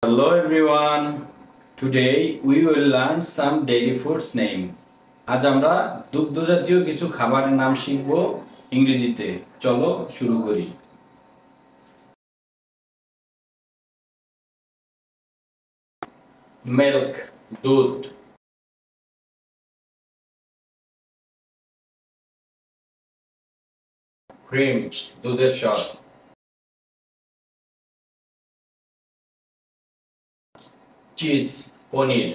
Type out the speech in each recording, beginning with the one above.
Hello everyone. Today we will learn some dairy foods name. আজ আমরা দুগ্ধজাতীয় কিছু খাবারের নাম শিখব ইংরেজিতে। চলো শুরু করি। Milk, দুধ। Cream, দুধের স্বর। Cheese, পনির।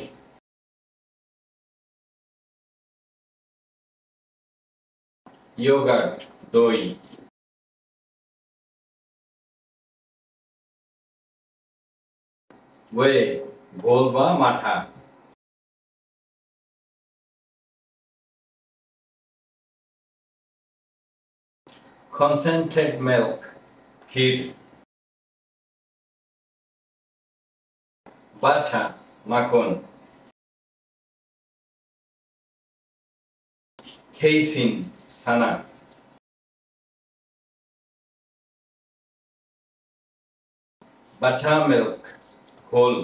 Yogurt, দই। Whey, ঘোল বা মাঠা। Concentrated milk, ক্ষীর। Butter, মাখন। Casein, ছানা। Buttermilk, ঘোল।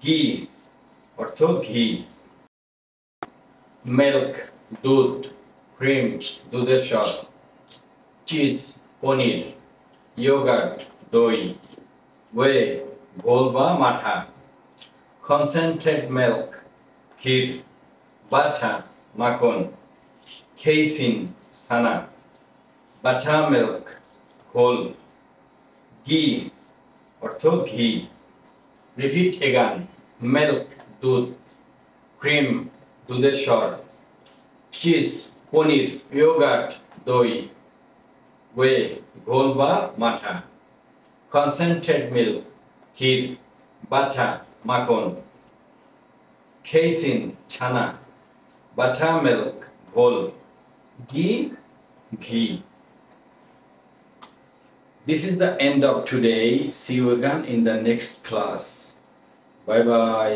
Ghee, অর্থ ঘি। Milk, দুধ। Cream, দুধের স্বর। Cheese, পনির। Yogurt, দই। Whey, ঘোল বা মাঠা। Concentrated milk, ক্ষীর। Butter, মাখন। Casein, ছানা। Buttermilk, ঘোল। Ghee, অর্থ ঘি। Repeat again. Milk, দুধ। Cream, দুধের স্বর। Cheese, পনির। Yogurt, দই। Whey, ঘোল বা মাঠা। Concentrated milk, ক্ষীর। Butter, মাখন। Casein, ছানা। Buttermilk, ঘোল। Ghee, ঘি। This is the end of today. See you again in the next class. Bye bye.